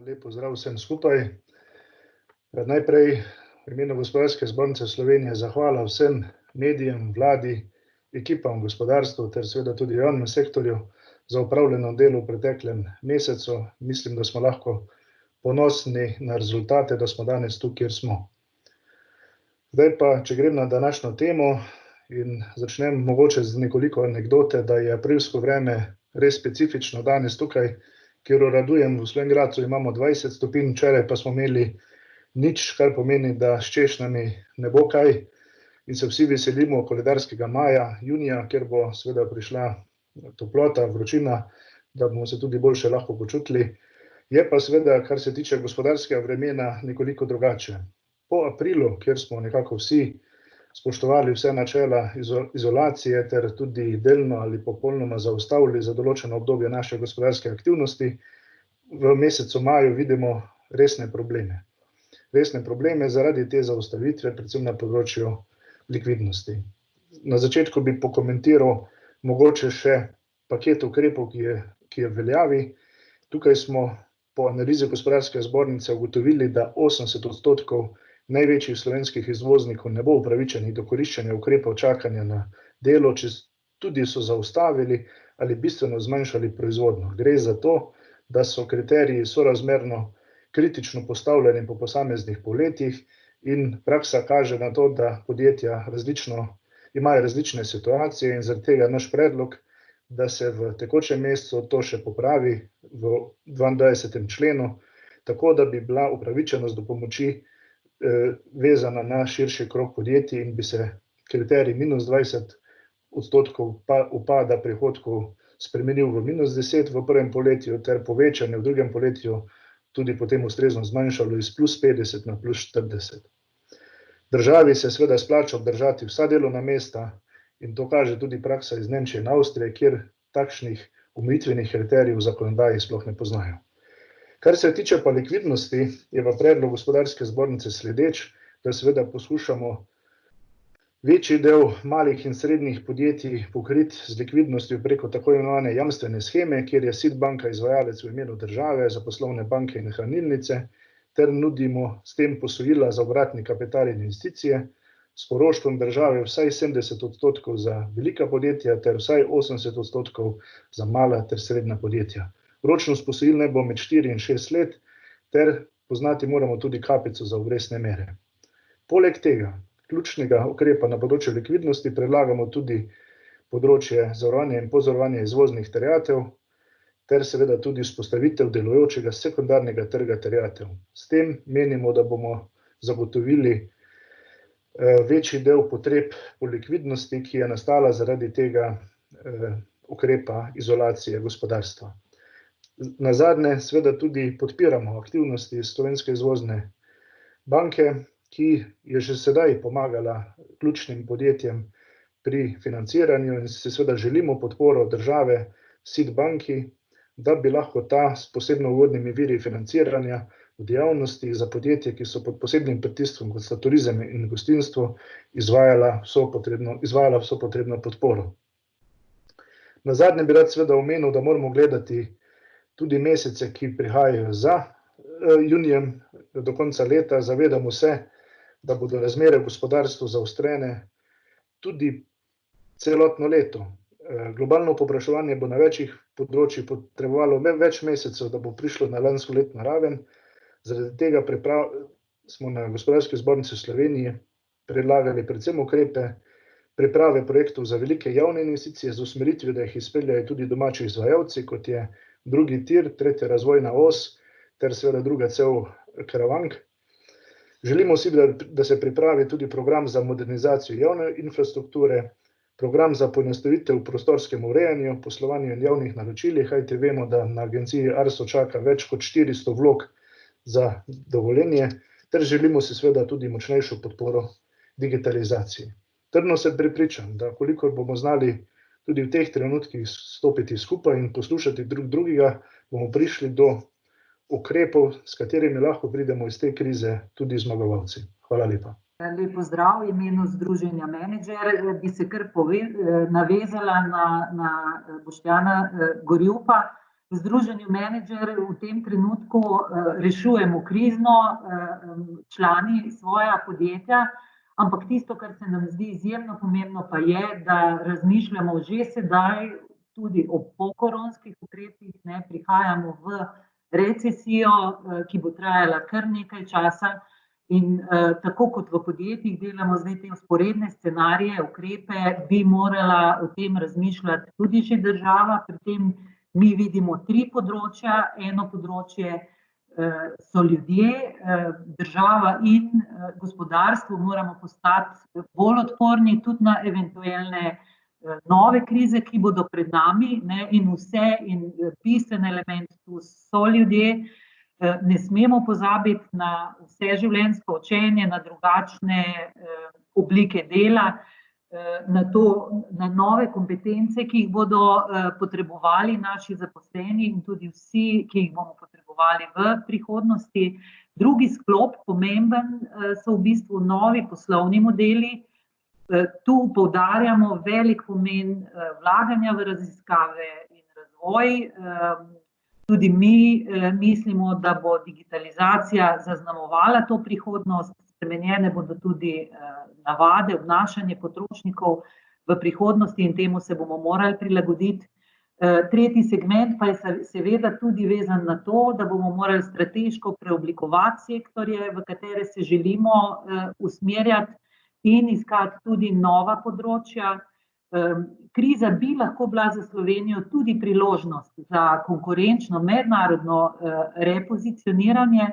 Lep pozdrav vsem skupaj. Najprej v imenu Gospodarske zbornice Slovenije zahvala vsem medijem, vladi, ekipam v gospodarstvu ter seveda tudi javnem sektorju za opravljeno delo v preteklem mesecu. Mislim, da smo lahko ponosni na rezultate, da smo danes tu, kjer smo. Zdaj pa, če grem na današnjo temo in začnem mogoče z nekoliko anekdote, da je aprilsko vreme res specifično danes tukaj, kjer uradujem v Slovenj Gradcu, imamo 20 stopinj, včeraj pa smo imeli nič, kar pomeni, da s češnjami ne bo kaj in se vsi veselimo koledarskega maja, junija, kjer bo seveda prišla toplota, vročina, da bomo se tudi boljše lahko počutili. Je pa seveda, kar se tiče gospodarskega vremena, nekoliko drugače. Po aprilu, kjer smo nekako vsi spoštovali vse načela izolacije ter tudi delno ali popolnoma zaustavili za določeno obdobje naše gospodarske aktivnosti, v mesecu maju vidimo resne probleme. Resne probleme zaradi te zaustavitve, predvsem na področju likvidnosti. Na začetku bi pokomentiral mogoče še paket ukrepov, ki je v veljavi. Tukaj smo po analizi Gospodarske zbornice ugotovili, da 80% največjih slovenskih izvoznikov ne bo upravičenih do koriščenja ukrepov čakanja na delo, če tudi so zaustavili ali bistveno zmanjšali proizvodnjo. Gre za to, da so kriteriji sorazmerno kritično postavljeni po posameznih poletjih in praksa kaže na to, da podjetja imajo različne situacije in zaradi tega naš predlog, da se v tekočem mesecu to še popravi v 22. členu, tako da bi bila upravičenost do pomoči vezana na širši krog podjetij in bi se kriterij -20% upada prihodkov spremenil v -10 v prvem poletju ter povečanje v drugem poletju tudi potem ustrezno zmanjšalo iz +50 na +40. Državi se seveda splača obdržati vsa delovna mesta in to kaže tudi praksa iz Nemčije in Avstrije, kjer takšnih omejitvenih kriterijev v zakonodaji sploh ne poznajo. Kar se tiče pa likvidnosti, je v predlogu Gospodarske zbornice sledeč, da seveda poskušamo večji del malih in srednjih podjetij pokriti z likvidnostjo preko tako imenovane jamstvene sheme, kjer je SID banka izvajalec v imenu države za poslovne banke in hranilnice, ter nudimo s tem posojila za obratni kapital in investicije, s poroštvom države vsaj 70% za velika podjetja ter vsaj 80% za mala ter srednja podjetja. Ročnost posojil naj bo med 4 in 6 let, ter poznati moramo tudi kapico za obrestne mere. Poleg tega, ključnega ukrepa na področju likvidnosti predlagamo tudi področje zavarovanja in pozavarovanja izvoznih terjatev, ter seveda tudi vzpostavitev delujočega sekundarnega trga terjatev. S tem menimo, da bomo zagotovili večji del potreb po likvidnosti, ki je nastala zaradi tega ukrepa izolacije gospodarstva. Nazadnje seveda tudi podpiramo aktivnosti Slovenske izvozne banke, ki je že sedaj pomagala ključnim podjetjem pri financiranju in se seveda želimo podporo države SID banki, da bi lahko ta s posebno ugodnimi viri financiranja v dejavnosti za podjetje, ki so pod posebnim pritiskom, kot sta turizem in gostinstvo, izvajala vso potrebno podporo. Nazadnje bi rad seveda omenil, da moramo gledati tudi mesece, ki prihajajo za junijem do konca leta. Zavedamo se, da bodo razmere v gospodarstvu zaostrene tudi celotno leto. Globalno povpraševanje bo na večjih področjih potrebovalo več mesecev, da bo prišlo na lanskoletno raven. Zaradi tega smo na Gospodarski zbornici Slovenije predlagali predvsem ukrepe priprave projektov za velike javne investicije z usmeritvijo, da jih izpeljajo tudi domači izvajalci, kot je drugi tir, tretja razvojna os ter seveda druga cev Karavank. Želimo si, da se pripravi tudi program za modernizacijo javne infrastrukture, program za poenostavitev v prostorskem urejanju, poslovanju in javnih naročilih, kajti vemo, da na agenciji ARSO čaka več kot 400 vlog za dovoljenje, ter želimo si seveda tudi močnejšo podporo digitalizaciji. Trdno sem prepričan, da kolikor bomo znali tudi v teh trenutkih stopiti skupaj in poslušati drug drugega, bomo prišli do ukrepov, s katerimi lahko pridemo iz te krize tudi zmagovalci. Hvala lepa. Lep pozdrav v imenu Združenja Menedžer. Bi se kar navezala na Boštjana Gorjupa. v Združenju Menedžer v tem trenutku rešujemo krizno, člani svoja podjetja, ampak tisto, kar se nam zdi izjemno pomembno, pa je, da razmišljamo že sedaj tudi o pokoronskih ukrepih, ne, prihajamo v recesijo, ki bo trajala kar nekaj časa. In tako kot v podjetjih delamo zdaj te vzporedne scenarije, ukrepe, bi morala o tem razmišljati tudi že država. Pri tem mi vidimo 3 področja. Eno področje so ljudje, država in gospodarstvo moramo postati bolj odporni tudi na eventualne nove krize, ki bodo pred nami, ne, in bistven element tu so ljudje. Ne smemo pozabiti na vseživljenjsko učenje, na drugačne oblike dela, na nove kompetence, ki jih bodo potrebovali naši zaposleni in tudi vsi, ki jih bomo potrebovali v prihodnosti. Drugi sklop, pomemben, so v bistvu novi poslovni modeli. Tu poudarjamo velik pomen vlaganja v raziskave in razvoj. Tudi mi mislimo, da bo digitalizacija zaznamovala to prihodnost, spremenjene bodo tudi navade, obnašanje potrošnikov v prihodnosti in temu se bomo morali prilagoditi. Tretji segment pa je seveda tudi vezan na to, da bomo morali strateško preoblikovati sektorje, v katere se želimo usmerjati in iskati tudi nova področja. Kriza bi lahko bila za Slovenijo tudi priložnost za konkurenčno mednarodno repozicioniranje,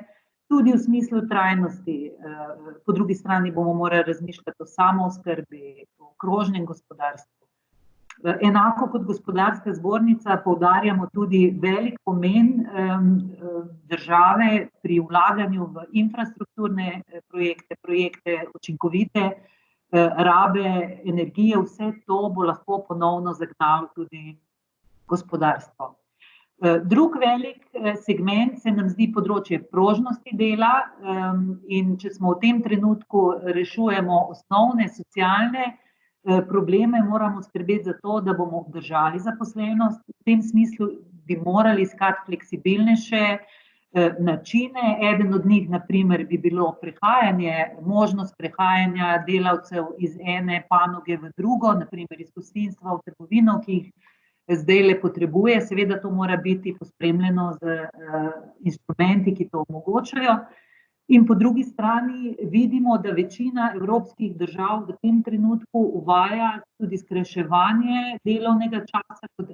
tudi v smislu trajnosti. Po drugi strani bomo morali razmišljati o samooskrbi, o krožnem gospodarstvu. Enako kot Gospodarska zbornica poudarjamo tudi velik pomen države pri vlaganju v infrastrukturne projekte učinkovite rabe energije. Vse to bo lahko ponovno zagnalo tudi gospodarstvo. Drug velik segment se nam zdi področje prožnosti dela in če smo v tem trenutku rešujemo osnovne socialne probleme, moramo skrbeti za to, da bomo obdržali zaposlenost. V tem smislu bi morali iskati fleksibilnejše načine. Eden od njih, na primer, bi bilo možnost prehajanja delavcev iz ene panoge v drugo, na primer iz gostinstva v trgovino, ki jih zdajle potrebuje. Seveda to mora biti pospremljeno z instrumenti, ki to omogočajo. In po drugi strani vidimo, da večina evropskih držav v tem trenutku uvaja tudi skrajševanje delovnega časa kot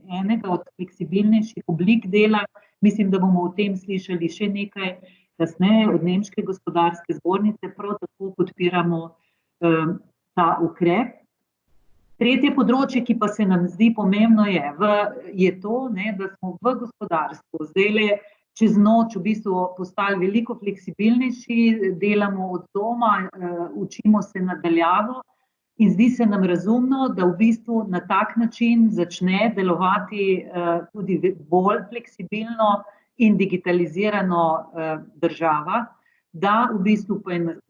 enega od fleksibilnejših oblik dela. Mislim, da bomo o tem slišali še nekaj kasneje od Nemške gospodarske zbornice, prav tako podpiramo ta ukrep. Tretje področje, ki pa se nam zdi pomembno, je to, da smo v gospodarstvu zdajle čez noč v bistvu postali veliko fleksibilnejši, delamo od doma, učimo se na daljavo in zdi se nam razumno, da v bistvu na tak način začne delovati tudi bolj fleksibilno in digitalizirano država, da v bistvu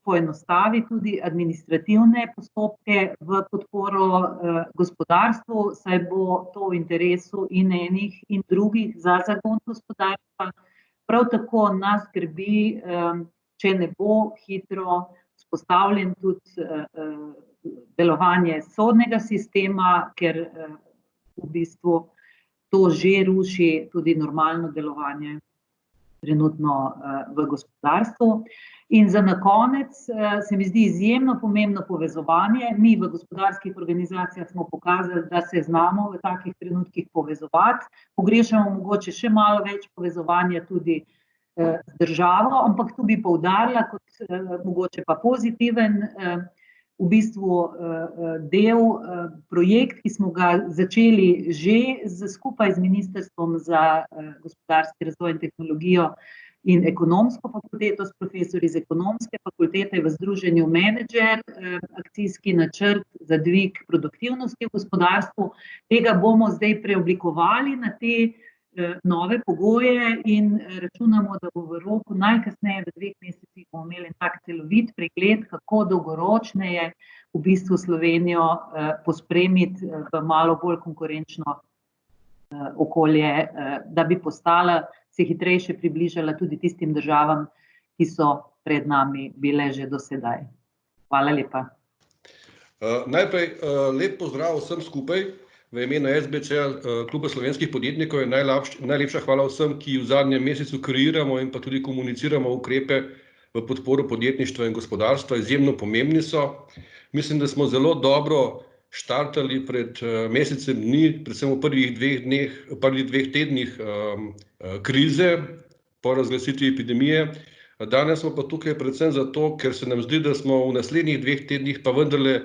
poenostavi tudi administrativne postopke v podporo gospodarstvu, saj bo to v interesu in enih in drugih za zagon gospodarstva. Prav tako nas skrbi, če ne bo hitro vzpostavljen tudi delovanje sodnega sistema, ker v bistvu to že ruši tudi normalno delovanje trenutno v gospodarstvu. In za na konec se mi zdi izjemno pomembno povezovanje. Mi v gospodarskih organizacijah smo pokazali, da se znamo v takih trenutkih povezovati. Pogrešamo mogoče še malo več povezovanja tudi z državo, ampak tu bi poudarila kot mogoče pa pozitiven v bistvu del projekt, ki smo ga začeli že skupaj z Ministrstvom za gospodarski razvoj in tehnologijo in ekonomsko fakulteto, s profesorji z ekonomske fakultete v Združenju Menedžer, akcijski načrt za dvig produktivnosti v gospodarstvu. Tega bomo zdaj preoblikovali na te nove pogoje in računamo, da bo v roku najkasneje v 2 mesecih bomo imeli tak celovit pregled, kako dolgoročneje v bistvu Slovenijo pospremiti v malo bolj konkurenčno okolje, da bi postala, se hitrejše približala tudi tistim državam, ki so pred nami bile že do sedaj. Hvala lepa. Najprej lep pozdrav vsem skupaj. V imenu SBC, Kluba slovenskih podjetnikov, je najlepša hvala vsem, ki v zadnjem mesecu kreiramo in pa tudi komuniciramo ukrepe v podporo podjetništva in gospodarstva. Izjemno pomembni so. Mislim, da smo zelo dobro štartali pred mesecem dni, predvsem v prvih dveh tednih krize po razglasitvi epidemije. Danes smo pa tukaj predvsem zato, ker se nam zdi, da smo v naslednjih 2 tednih pa vendarle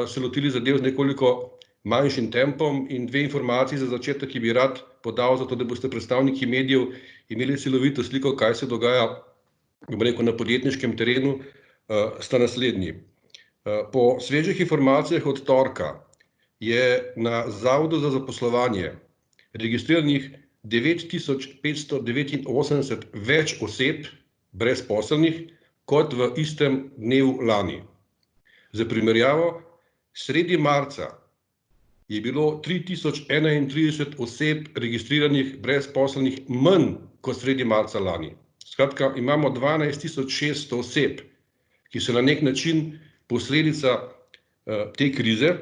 se lotili zadev z nekoliko manjšim tempom, in 2 informaciji za začetek, ki bi rad podal, zato da boste predstavniki medijev imeli celovito sliko, kaj se dogaja, bom rekel, na podjetniškem terenu, sta naslednji. Po svežih informacijah od torka je na Zavodu za zaposlovanje registriranih 9589 več oseb brezposelnih kot v istem dnevu lani. Za primerjavo, sredi marca je bilo 3031 oseb registriranih brezposelnih manj kot sredi marca lani. Skratka, imamo 12600 oseb, ki so na nek način posledica te krize.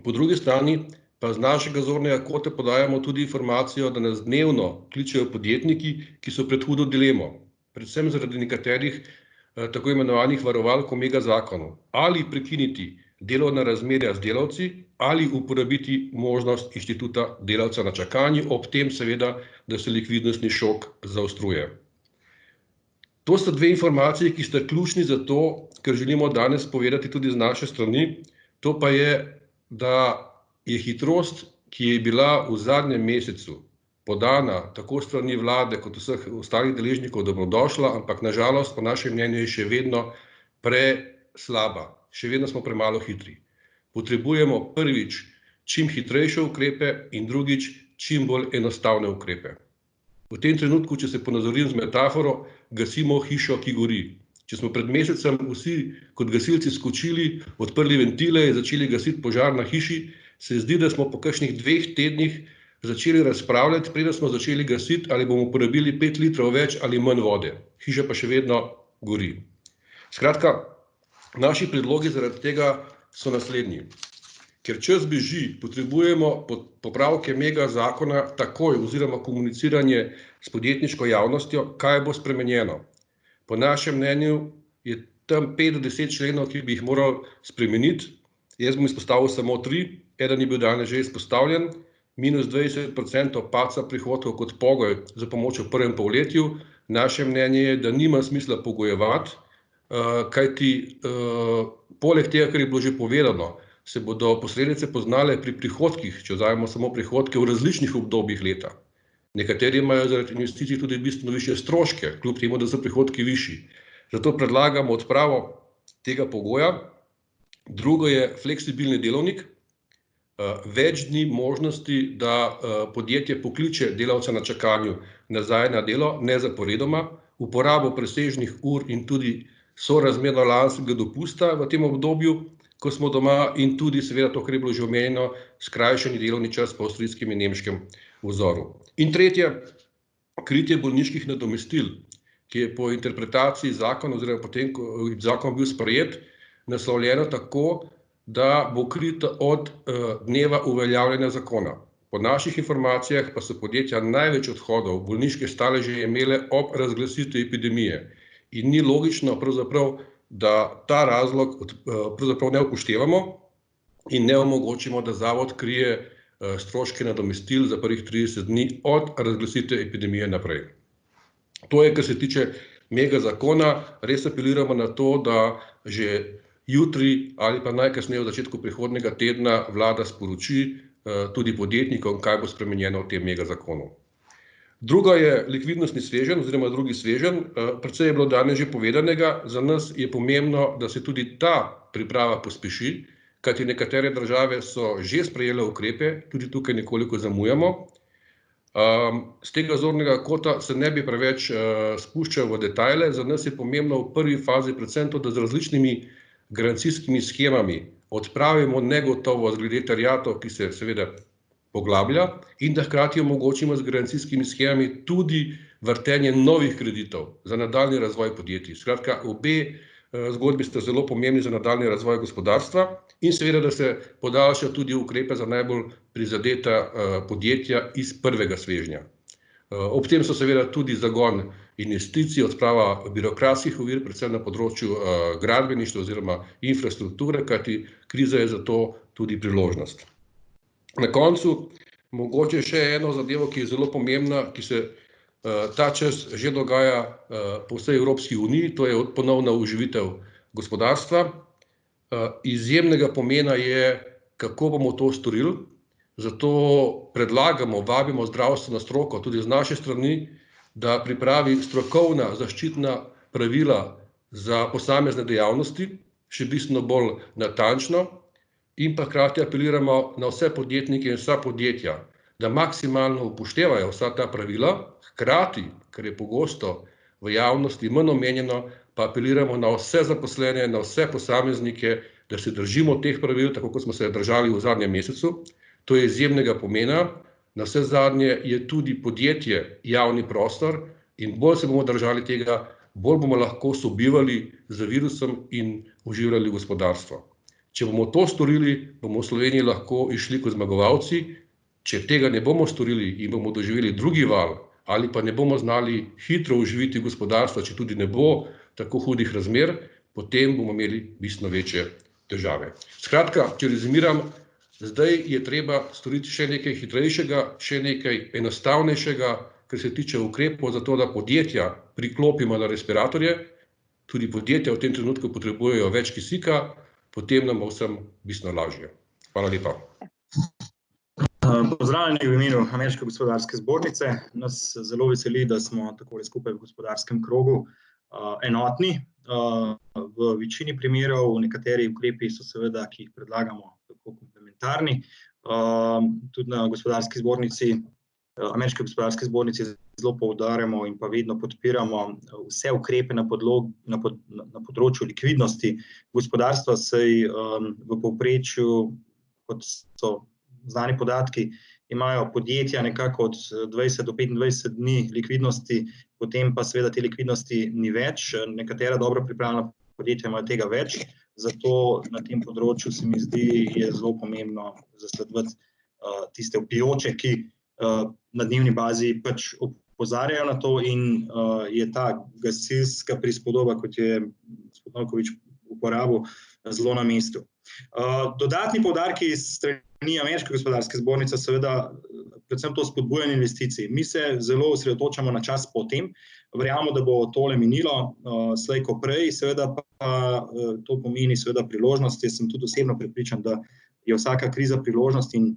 Po drugi strani pa z našega zornega kota podajamo tudi informacijo, da nas dnevno kličejo podjetniki, ki so pred hudo dilemo, predvsem zaradi nekaterih tako imenovanih varovalk omega zakonov, ali prekiniti delovna razmerja z delavci ali uporabiti možnost inštituta delavca na čakanju, ob tem seveda, da se likvidnostni šok zaostruje. To sta 2 informacije, ki sta ključni za to, ker želimo danes povedati tudi z naše strani. To pa je, da je hitrost, ki je bila v zadnjem mesecu podana tako strani vlade kot vseh ostalih deležnikov, dobrodošla, ampak nažalost po našem mnenju je še vedno preslaba. Še vedno smo premalo hitri. Potrebujemo prvič čim hitrejše ukrepe in drugič čim bolj enostavne ukrepe. V tem trenutku, če se ponazorim z metaforo, gasimo hišo, ki gori. Če smo pred mesecem vsi kot gasilci skočili, odprli ventile in začeli gasiti požar na hiši, se zdi, da smo po kakšnih 2 tednih začeli razpravljati, preden smo začeli gasiti, ali bomo porabili 5 litrov več ali manj vode. Hiša pa še vedno gori. Skratka, naši predlogi zaradi tega so naslednji. Ker čas beži, potrebujemo popravke mega zakona takoj oziroma komuniciranje s podjetniško javnostjo, kaj bo spremenjeno. Po našem mnenju je tam 5 do 10 členov, ki bi jih morali spremeniti. Jaz bom izpostavil samo 3. Eden je bil danes že izpostavljen, minus 20% padca prihodkov kot pogoj za pomoč v prvem polletju. Naše mnenje je, da nima smisla pogojevati, kajti poleg tega, kar je bilo že povedano, se bodo posledice poznale pri prihodkih, če vzamemo samo prihodke v različnih obdobjih leta. Nekateri imajo zaradi investicij tudi bistveno višje stroške, kljub temu, da so prihodki višji. Zato predlagamo odpravo tega pogoja. Drugo je fleksibilni delovnik, več dni možnosti, da podjetje pokliče delavca na čakanju nazaj na delo, ne zaporedoma, uporabo presežnih ur in tudi sorazmerno lanskega dopusta v tem obdobju, ko smo doma, in tudi seveda to, kar je bilo že omenjeno, skrajšani delovni čas po avstrijskem in nemškem vzoru. In tretje, kritje bolniških nadomestil, ki je po interpretaciji zakona oziroma potem, ko je zakon bil sprejet, naslovljeno tako, da bo krito od dneva uveljavljanja zakona. Po naših informacijah pa so podjetja največ odhodov bolniške staleže imele ob razglasitvi epidemije. In ni logično pravzaprav, da ta razlog pravzaprav ne upoštevamo in ne omogočimo, da zavod krije stroške nadomestil za prvih 30 dni od razglasitve epidemije naprej. To je, kar se tiče mega zakona. Res apeliramo na to, da že jutri ali pa najkasneje v začetku prihodnjega tedna vlada sporoči tudi podjetnikom, kaj bo spremenjeno v tem mega zakonu. Druga je likvidnostni sveženj oziroma drugi sveženj. Precej je bilo danes že povedanega. Za nas je pomembno, da se tudi ta priprava pospeši, kajti nekatere države so že sprejele ukrepe, tudi tukaj nekoliko zamujamo. Z tega zornega kota se ne bi preveč spuščal v detajle. Za nas je pomembno v prvi fazi predvsem to, da z različnimi garancijskimi shemami odpravimo negotovost glede terjatev, ki se seveda poglablja in da hkrati omogočimo z garancijskimi shemami tudi vrtenje novih kreditov za nadaljnji razvoj podjetij. Skratka, obe zgodbi sta zelo pomembni za nadaljnji razvoj gospodarstva in seveda, da se podaljša tudi ukrepe za najbolj prizadeta podjetja iz prvega svežnja. Ob tem so seveda tudi zagon investicij, odprava birokratskih ovir, predvsem na področju gradbeništva oziroma infrastrukture, kajti kriza je zato tudi priložnost. Na koncu mogoče še eno zadevo, ki je zelo pomembna, ki se ta čas že dogaja po vsej Evropski uniji, to je ponovna oživitev gospodarstva. Izjemnega pomena je, kako bomo to storili, zato predlagamo, vabimo zdravstveno stroko tudi z naše strani, da pripravi strokovna zaščitna pravila za posamezne dejavnosti, še bistveno bolj natančno, in pa hkrati apeliramo na vse podjetnike in vsa podjetja, da maksimalno upoštevajo vsa ta pravila, hkrati, ker je pogosto v javnosti manj omenjeno, pa apeliramo na vse zaposlene, na vse posameznike, da se držimo teh pravil, tako kot smo se držali v zadnjem mesecu. To je izjemnega pomena. Navsezadnje je tudi podjetje javni prostor in bolj se bomo držali tega, bolj bomo lahko sobivali z virusom in uživali gospodarstvo. Če bomo to storili, bomo v Sloveniji lahko išli kot zmagovalci. Če tega ne bomo storili in bomo doživeli drugi val, ali pa ne bomo znali hitro oživiti gospodarstva, če tudi ne bo tako hudih razmer, potem bomo imeli bistveno večje težave. Skratka, če rezimiram, zdaj je treba storiti še nekaj hitrejšega, še nekaj enostavnejšega, kar se tiče ukrepov za to, da podjetja priklopimo na respiratorje. Tudi podjetja v tem trenutku potrebujejo več kisika, potem nam bo vsem bistveno lažje. Hvala lepa. Pozdravljeni v imenu Ameriške gospodarske zbornice. Nas zelo veseli, da smo takole skupaj v gospodarskem krogu enotni. V večini primerov, nekateri ukrepi so seveda, ki jih predlagamo, tako komplementarni. Tudi na gospodarski zbornici, Ameriške gospodarske zbornici zelo poudarjamo in pa vedno podpiramo vse ukrepe na področju likvidnosti gospodarstva, saj v povprečju, kot so znani podatki, imajo podjetja nekako od 20 do 25 dni likvidnosti, potem pa seveda te likvidnosti ni več. Nekatera dobro pripravljena podjetja imajo tega več, zato na tem področju se mi zdi, je zelo pomembno zasledovati tiste vpijoče, ki na dnevni bazi pač opozarjajo na to in je ta gasilska prispodoba, kot je gospod Novkovič uporabil, zelo na mestu. Dodatni poudarki iz strani Ameriške gospodarske zbornice, seveda predvsem to spodbujanje investicij. Mi se zelo osredotočamo na čas po tem, verjamemo, da bo tole minilo slej ko prej, seveda pa to pomeni seveda priložnost. Jaz sem tudi osebno prepričan, da je vsaka kriza priložnost in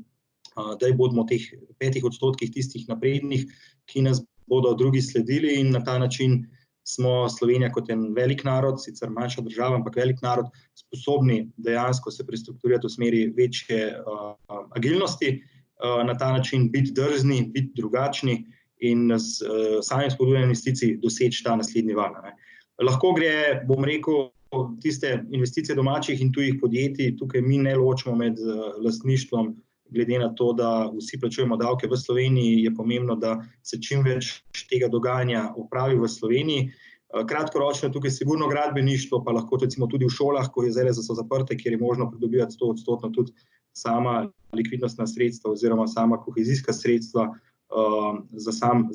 da bomo teh 5% tistih naprednih, ki nas bodo drugi sledili in na ta način smo Slovenija kot en velik narod, sicer manjša država, ampak velik narod, sposobni dejansko se prestrukturirati v smeri večje agilnosti, na ta način biti drzni, biti drugačni in s samim spodbujanjem investicij doseči ta naslednji val. Lahko gre, bom rekel, tiste investicije domačih in tujih podjetij, tukaj mi ne ločimo med lastništvom, glede na to, da vsi plačujemo davke v Sloveniji, je pomembno, da se čim več tega dogajanja opravi v Sloveniji. Kratkoročno tukaj sigurno gradbeništvo, pa lahko tudi v šolah, ko je zdaj so zaprte, kjer je možno pridobivati 100% tudi sama likvidnostna sredstva oziroma sama kohezijska sredstva za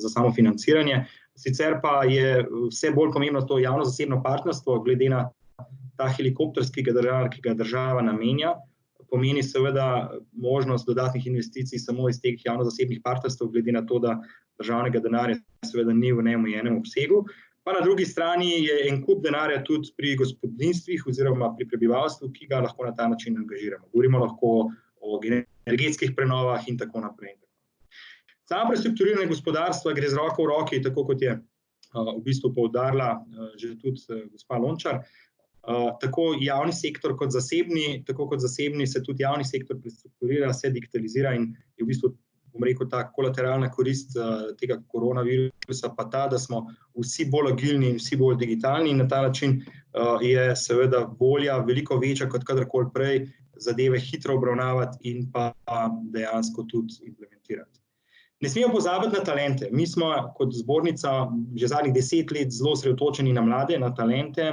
samo financiranje. Sicer pa je vse bolj pomembno to javno-zasebno partnerstvo, glede na ta helikopterski denar, ki ga država namenja, pomeni seveda možnost dodatnih investicij samo iz teh javno-zasebnih partnerstv, glede na to, da državnega denarja seveda ni v neomejenem obsegu. Pa na drugi strani je en kup denarja tudi pri gospodinjstvih oziroma pri prebivalstvu, ki ga lahko na ta način angažiramo. Govorimo lahko o energetskih prenovah in tako naprej. Samo prestrukturiranje gospodarstva gre z roko v roki, tako kot je v bistvu poudarila že tudi gospa Lončar. Tako javni sektor kot zasebni, tako kot zasebni se tudi javni sektor prestrukturira, se digitalizira in je v bistvu, bom rekel, ta kolateralna korist tega koronavirusa pa ta, da smo vsi bolj agilni in vsi bolj digitalni in na ta način je seveda volja veliko večja kot kadarkoli prej zadeve hitro obravnavati in pa dejansko tudi implementirati. Ne smemo pozabiti na talente. Mi smo kot zbornica že zadnjih 10 let zelo osredotočeni na mlade, na talente,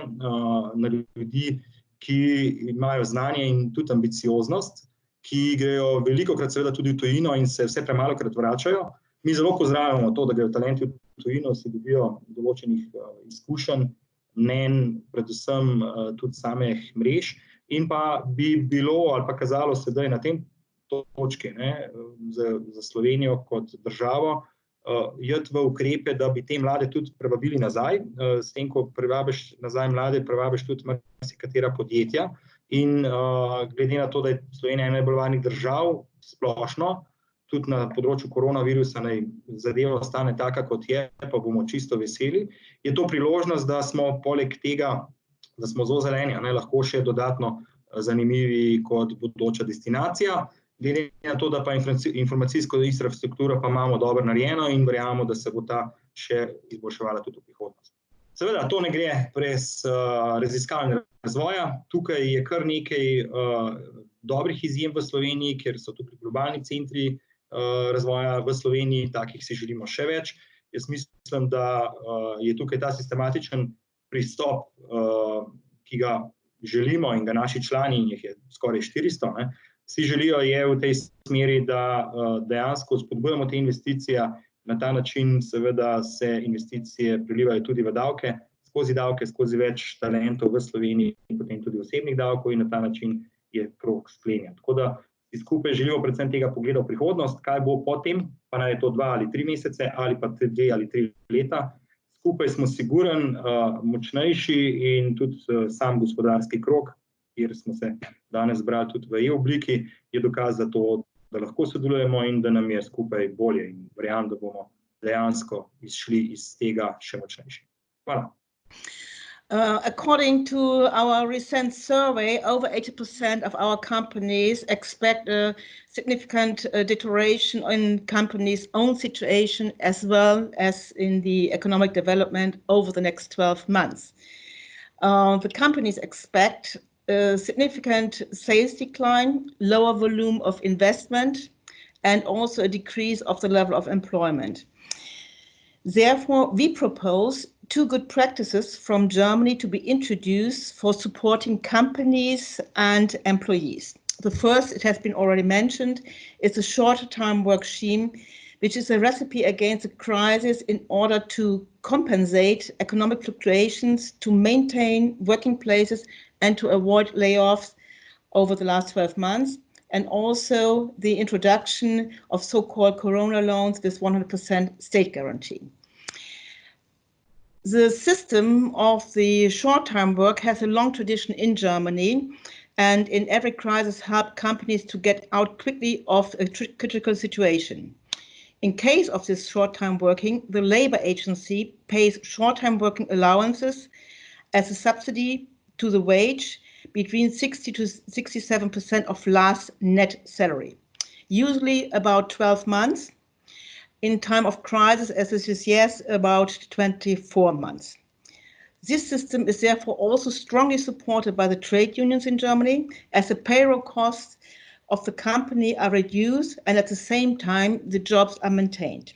na ljudi, ki imajo znanje in tudi ambicioznost, ki grejo velikokrat seveda tudi v tujino in se vse premalokrat vračajo. Mi zelo pozdravljamo to, da grejo talenti v tujino, si dobijo določenih izkušenj, mnenj, predvsem tudi samih mrež, in pa bi bilo ali pa kazalo sedaj na tem točki, za Slovenijo kot državo, iti v ukrepe, da bi te mlade tudi privabili nazaj. S tem, ko privabiš nazaj mlade, privabiš tudi marsikatera podjetja. In glede na to, da je Slovenija ena najbolj varnih držav splošno, tudi na področju koronavirusa naj zadeva ostane taka, kot je, pa bomo čisto veseli, je to priložnost, da smo poleg tega, da smo zelo zeleni, lahko še dodatno zanimivi kot bodoča destinacija. Glede na to, da pa informacijsko infrastrukturo pa imamo dobro narejeno in verjamemo, da se bo ta še izboljševala tudi v prihodnosti. Seveda, to ne gre brez raziskav in razvoja. Tukaj je kar nekaj dobrih izjem v Sloveniji, ker so tukaj globalni centri razvoja v Sloveniji, takih si želimo še več. Jaz mislim, da je tukaj ta sistematičen pristop, ki ga želimo in ga naši člani, jih je skoraj 400, vsi želijo, je v tej smeri, da dejansko spodbujamo te investicije. Na ta način seveda se investicije prelivajo tudi v davke, skozi več talentov v Sloveniji in potem tudi osebnih davkov, in na ta način je krog sklenjen. Tako da skupaj želimo predvsem tega pogleda v prihodnost, kaj bo potem, pa naj je to 2 ali 3 mesece ali pa 2 ali 3 leta. Skupaj smo siguren, močnejši, in tudi sam gospodarski krog, kjer smo se danes zbrali tudi v e-obliki, je dokaz za to, da lahko sodelujemo in da nam je skupaj bolje, in verjamem, da bomo dejansko izšli iz tega še močnejši. Hvala. According to our recent survey, over 80% of our companies expect a significant deterioration in companies' own situation as well as in the economic development over the next 12 months. The companies expect a significant sales decline, lower volume of investment, and also a decrease of the level of employment. Therefore, we propose 2 good practices from Germany to be introduced for supporting companies and employees. The first, it has been already mentioned, is a short-time work scheme, which is a recipe against the crisis in order to compensate economic fluctuations, to maintain working places, and to avoid layoffs over the last 12 months, and also the introduction of so-called corona loans with 100% state guarantee. The system of the short-time work has a long tradition in Germany, and in every crisis help companies to get out quickly of a critical situation. In case of this short-time working, the labor agency pays short-time working allowances as a subsidy to the wage between 60 to 67% of last net salary, usually about 12 months. In time of crisis, as this is yes, about 24 months. This system is therefore also strongly supported by the trade unions in Germany, as the payroll costs of the company are reduced and at the same time the jobs are maintained.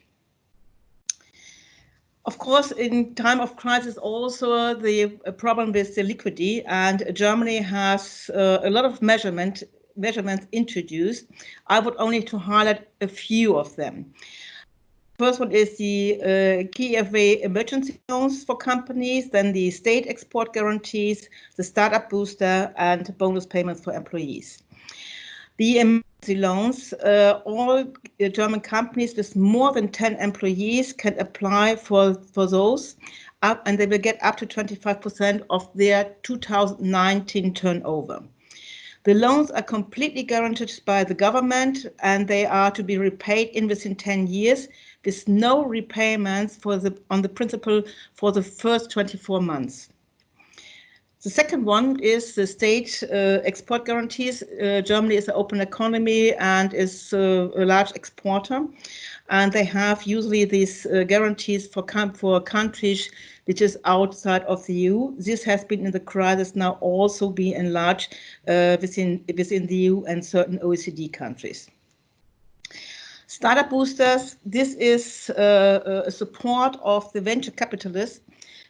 Of course, in time of crisis also the problem with the liquidity, and Germany has a lot of measurements introduced. I would only to highlight a few of them. First one is the KfW emergency loans for companies, then the state export guarantees, the startup booster, and bonus payments for employees. The emergency loans, all German companies with more than 10 employees can apply for those, and they will get up to 25% of their 2019 turnover. The loans are completely guaranteed by the government, and they are to be repaid within 10 years, with no repayments on the principal for the first 24 months. The second one is the state export guarantees. Germany is an open economy and is a large exporter, and they have usually these guarantees for countries which is outside of the EU. This has been in the crisis now also being enlarged within the EU and certain OECD countries. Startup boosters, this is a support of the venture capitalists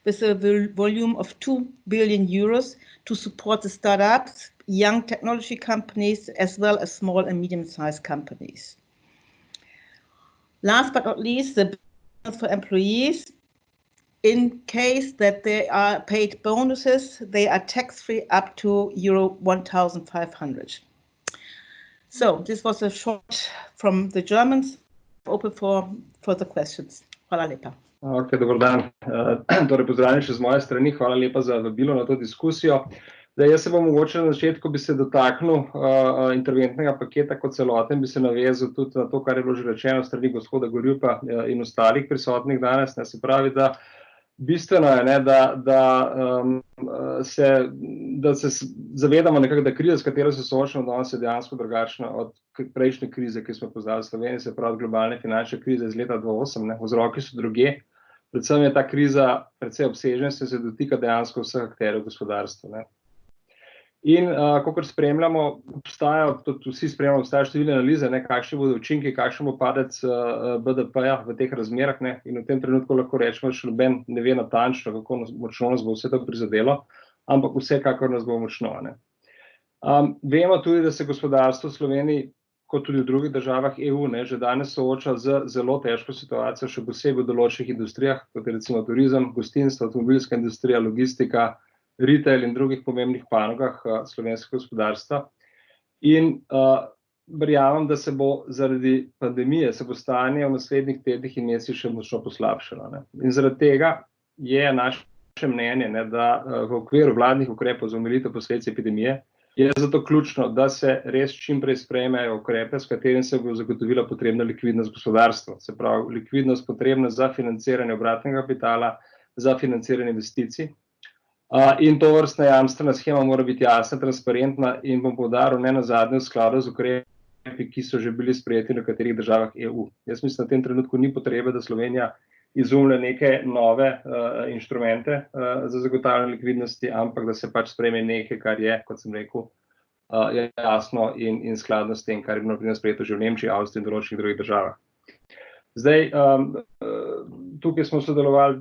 with a volume of 2 billion euros to support the startups, young technology companies, as well as small and medium-sized companies. Last but not least, the bonus for employees. In case that they are paid bonuses, they are tax-free up to euro 1,500. So this was a short from the Germans. Open for further questions. Hvala lepa. Ok, dober dan. Torej pozdravljeni še z moje strani. Hvala lepa za vabilo na to diskusijo. Jaz se bom mogoče na začetku bi se dotaknil interventnega paketa kot celoten, bi se navezal tudi na to, kar je bilo že rečeno strani gospoda Gorjupa in ostalih prisotnih danes. Se pravi, da bistveno je, da se zavedamo nekako, da kriza, s katero se soočamo danes, je dejansko drugačna od prejšnje krize, ki smo poznali v Sloveniji, se pravi globalne finančne krize iz leta 2008. Vzroki so drugje. Predvsem je ta kriza precej obsežna, se dotika dejansko vseh akterjev gospodarstva. In kakor spremljamo, tudi vsi spremljamo, obstajajo številne analize, kakšni bodo učinki, kakšen bo padec BDP-ja v teh razmerah, in v tem trenutku lahko rečemo, še noben ne ve natančno, kako močno nas bo vse to prizadelo, ampak vsekakor nas bo močno. Vemo tudi, da se gospodarstvo v Sloveniji, kot tudi v drugih državah EU, že danes sooča z zelo težko situacijo, še posebej v določenih industrijah, kot je recimo turizem, gostinstvo, avtomobilska industrija, logistika, retail in drugih pomembnih panogah slovenskega gospodarstva. In verjamem, da se bo zaradi pandemije, se bo stanje v naslednjih tednih in mesecih še močno poslabšalo. In zaradi tega je naše mnenje, da v okviru vladnih ukrepov za omilitev posledic epidemije je zato ključno, da se res čim prej sprejmejo ukrepe, s katerim se bo zagotovila potrebna likvidnost gospodarstva. Se pravi, likvidnost potrebna za financiranje obratnega kapitala, za financiranje investicij. In to vrstna jamstvena shema mora biti jasna, transparentna in bom poudaril ne nazadnje v skladu z ukrepi, ki so že bili sprejeti v nekaterih državah EU. Jaz mislim, da v tem trenutku ni potrebe, da Slovenija izumlja neke nove inštrumente za zagotavljanje likvidnosti, ampak da se pač sprejme nekaj, kar je, kot sem rekel, jasno in skladno s tem, kar je bilo sprejeto že v Nemčiji, Avstriji in določenih drugih državah. Zdaj, tukaj smo sodelovali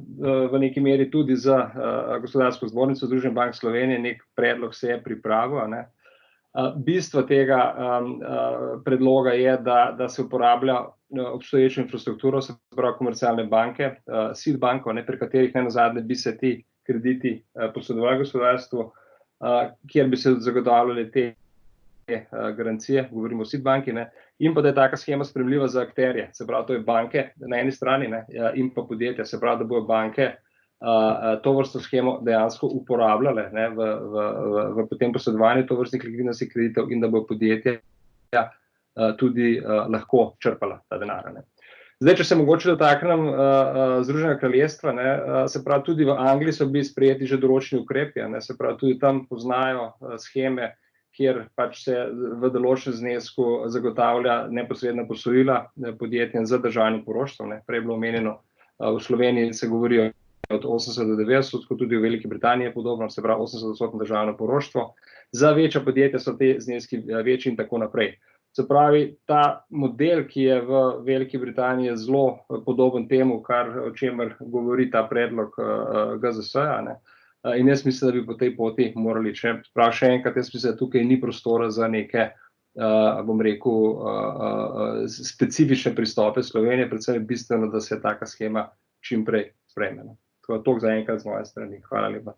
v neki meri tudi za gospodarsko zbornico Združenja bank Slovenije, nek predlog se je pripravil. Bistvo tega predloga je, da se uporablja obstoječo infrastrukturo, se pravi komercialne banke, SID bankov, pri katerih ne nazadnje bi se ti krediti posredovali gospodarstvu, kjer bi se zagotavljali te garancije, govorimo o SID banki, in pa da je taka schema sprejemljiva za akterje, se pravi, to je banke na eni strani in pa podjetja, se pravi, da bodo banke to vrsto schemo dejansko uporabljale v potem posredovanju to vrstnih likvidnostnih kreditov in da bodo podjetja tudi lahko črpala ta denar. Zdaj, če se mogoče dotaknem Združenega kraljestva, se pravi, tudi v Angliji so bili sprejeti že določeni ukrepi, se pravi, tudi tam poznajo sheme, kjer pač se v določenem znesku zagotavlja neposredna posojila podjetjem za državnim poroštvom. Prej je bilo omenjeno, v Sloveniji se govori od 80 do 90, tudi v Veliki Britaniji je podobno, se pravi 80% državno poroštvo. Za večja podjetja so te zneski večji in tako naprej. Se pravi, ta model, ki je v Veliki Britaniji zelo podoben temu, o čemer govori ta predlog GZS-ja, in jaz mislim, da bi po tej poti morali še enkrat, jaz mislim, da tukaj ni prostora za neke, bom rekel, specifične pristope Slovenije, predvsem je bistveno, da se taka shema čim prej sprejme. Tako za enkrat z moje strani. Hvala lepa.